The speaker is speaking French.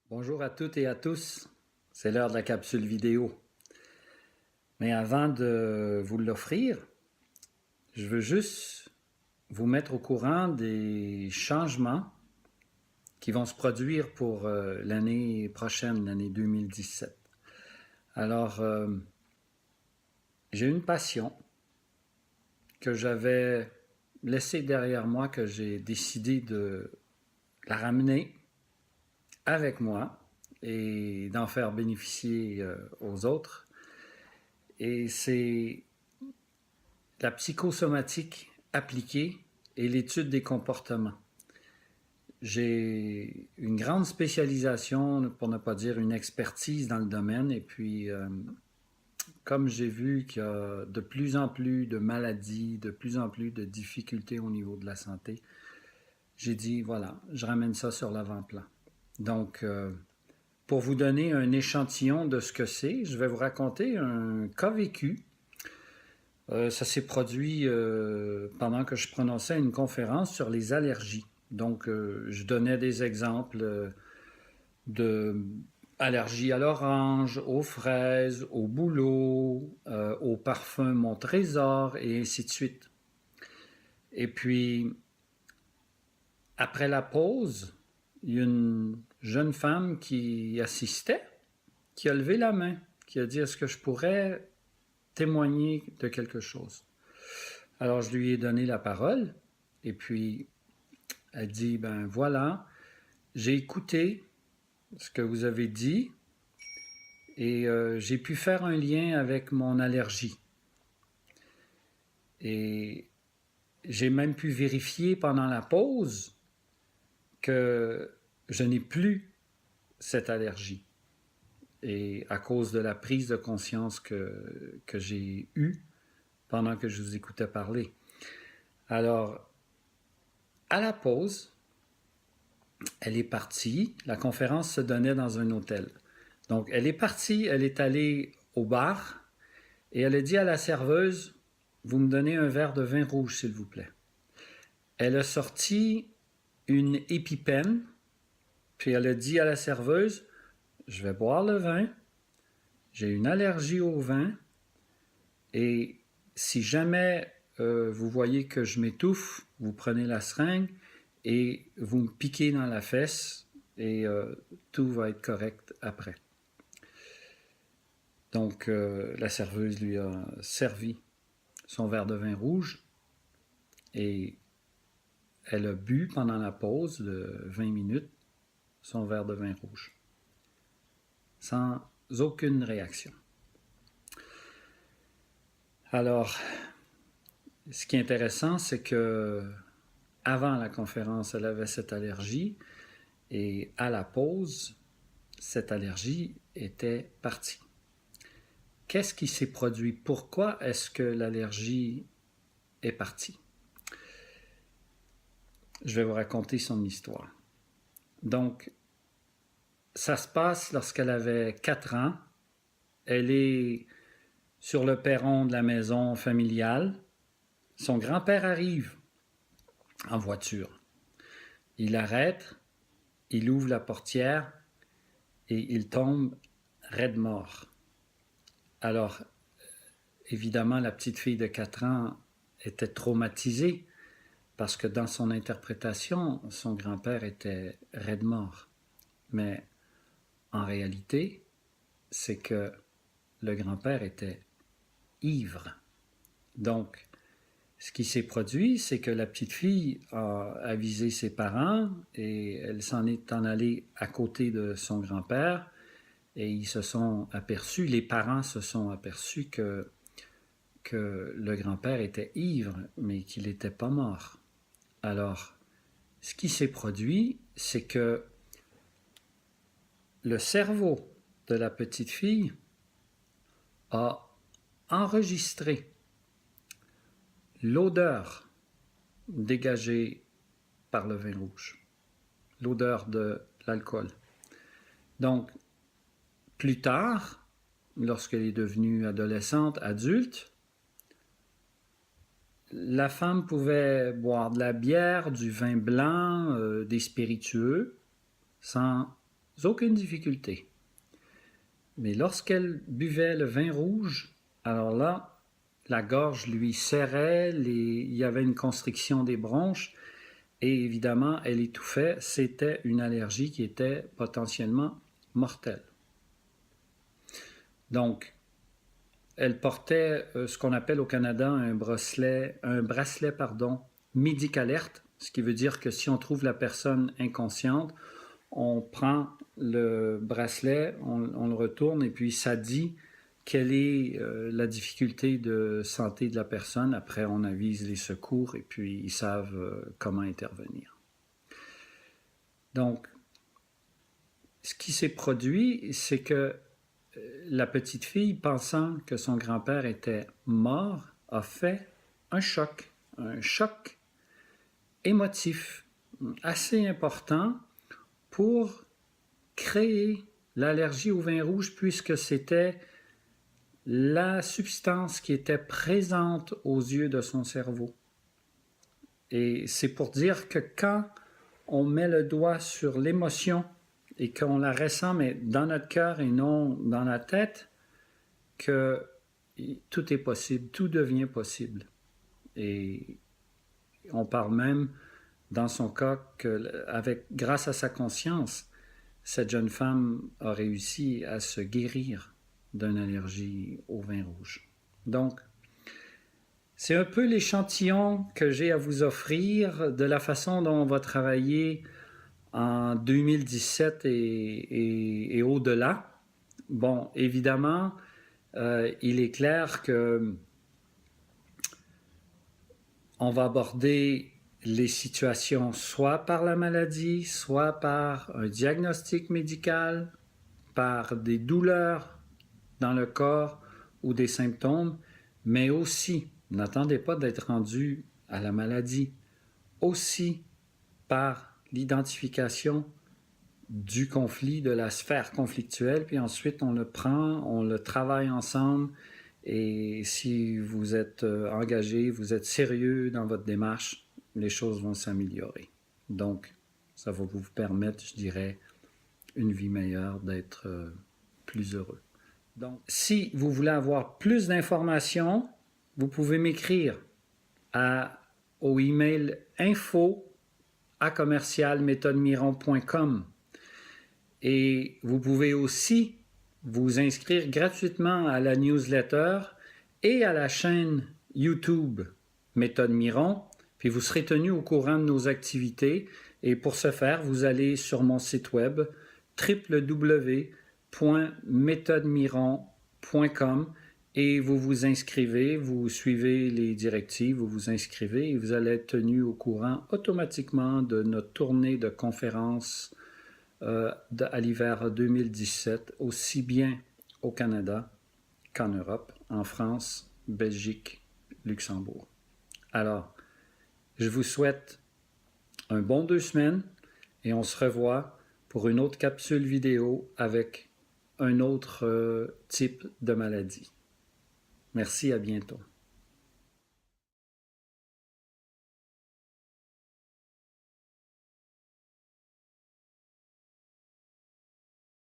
Bonjour à toutes et à tous, c'est l'heure de la capsule vidéo. Mais avant de vous l'offrir, je veux juste vous mettre au courant des changements qui vont se produire pour l'année prochaine, l'année 2017. Alors, j'ai une passion que j'avais laissée derrière moi, que j'ai décidé de la ramener avec moi et d'en faire bénéficier aux autres. Et c'est la psychosomatique appliquée et l'étude des comportements. J'ai une grande spécialisation, pour ne pas dire une expertise dans le domaine, et puis comme j'ai vu qu'il y a de plus en plus de maladies, de plus en plus de difficultés au niveau de la santé, j'ai dit, voilà, je ramène ça sur l'avant-plan. Donc, pour vous donner un échantillon de ce que c'est, je vais vous raconter un cas vécu. Ça s'est produit pendant que je prononçais une conférence sur les allergies. Donc, je donnais des exemples de allergies à l'orange, aux fraises, au bouleau, au parfum Mon Trésor, et ainsi de suite. Et puis, après la pause, il y a une jeune femme qui assistait, qui a levé la main, qui a dit, est-ce que je pourrais témoigner de quelque chose? Alors, je lui ai donné la parole, et puis elle dit, ben voilà, j'ai écouté ce que vous avez dit, et j'ai pu faire un lien avec mon allergie. Et j'ai même pu vérifier pendant la pause que je n'ai plus cette allergie. Et à cause de la prise de conscience que j'ai eue pendant que je vous écoutais parler. Alors, à la pause, elle est partie. La conférence se donnait dans un hôtel. Donc, elle est partie, elle est allée au bar et elle a dit à la serveuse, vous me donnez un verre de vin rouge, s'il vous plaît. Elle a sorti une épipène, puis elle a dit à la serveuse, je vais boire le vin, j'ai une allergie au vin, et si jamais vous voyez que je m'étouffe, vous prenez la seringue et vous me piquez dans la fesse, et tout va être correct après. Donc, la serveuse lui a servi son verre de vin rouge et elle a bu pendant la pause de 20 minutes son verre de vin rouge, sans aucune réaction. Alors, ce qui est intéressant, c'est que avant la conférence, elle avait cette allergie et à la pause, cette allergie était partie. Qu'est-ce qui s'est produit? Pourquoi est-ce que l'allergie est partie? Je vais vous raconter son histoire. Donc, ça se passe lorsqu'elle avait 4 ans. Elle est sur le perron de la maison familiale. Son grand-père arrive en voiture. Il arrête, il ouvre la portière et il tombe raide mort. Alors, évidemment, la petite fille de 4 ans était traumatisée parce que dans son interprétation, son grand-père était raide mort. Mais en réalité, c'est que le grand-père était ivre. Donc, ce qui s'est produit, c'est que la petite fille a avisé ses parents et elle s'en est en allée à côté de son grand-père et ils se sont aperçus, les parents se sont aperçus que le grand-père était ivre, mais qu'il n'était pas mort. Alors, ce qui s'est produit, c'est que le cerveau de la petite fille a enregistré l'odeur dégagée par le vin rouge, l'odeur de l'alcool. Donc, plus tard, lorsqu'elle est devenue adolescente, adulte, la femme pouvait boire de la bière, du vin blanc, des spiritueux, sans aucune difficulté. Mais lorsqu'elle buvait le vin rouge, alors là, la gorge lui serrait, il y avait une constriction des bronches et évidemment, elle étouffait. C'était une allergie qui était potentiellement mortelle. Donc, elle portait ce qu'on appelle au Canada un bracelet Médic-Alerte, ce qui veut dire que si on trouve la personne inconsciente, on prend le bracelet, on le retourne et puis ça dit quelle est la difficulté de santé de la personne. Après, on avise les secours et puis ils savent comment intervenir. Donc, ce qui s'est produit, c'est que la petite fille, pensant que son grand-père était mort, a fait un choc émotif assez important pour créer l'allergie au vin rouge puisque c'était la substance qui était présente aux yeux de son cerveau. Et c'est pour dire que quand on met le doigt sur l'émotion et qu'on la ressent, mais dans notre cœur et non dans la tête, que tout est possible, tout devient possible. Et on parle même, dans son cas, que grâce à sa conscience, cette jeune femme a réussi à se guérir d'une allergie au vin rouge. Donc, c'est un peu l'échantillon que j'ai à vous offrir de la façon dont on va travailler en 2017 et au-delà. Bon, évidemment, il est clair que on va aborder les situations soit par la maladie, soit par un diagnostic médical, par des douleurs dans le corps ou des symptômes, mais aussi, n'attendez pas d'être rendu à la maladie, aussi par l'identification du conflit, de la sphère conflictuelle, puis ensuite on le prend, on le travaille ensemble, et si vous êtes engagé, vous êtes sérieux dans votre démarche, les choses vont s'améliorer. Donc, ça va vous permettre, je dirais, une vie meilleure, d'être plus heureux. Donc, si vous voulez avoir plus d'informations, vous pouvez m'écrire au email info@méthodemiron.com et vous pouvez aussi vous inscrire gratuitement à la newsletter et à la chaîne YouTube Méthode Miron, puis vous serez tenu au courant de nos activités. Et pour ce faire, vous allez sur mon site web www.methodemiron.com et vous vous inscrivez, vous suivez les directives, vous vous inscrivez et vous allez être tenu au courant automatiquement de notre tournée de conférences à l'hiver 2017, aussi bien au Canada qu'en Europe, en France, Belgique, Luxembourg. Alors, je vous souhaite un bon 2 semaines et on se revoit pour une autre capsule vidéo avec un autre type de maladie. Merci, à bientôt.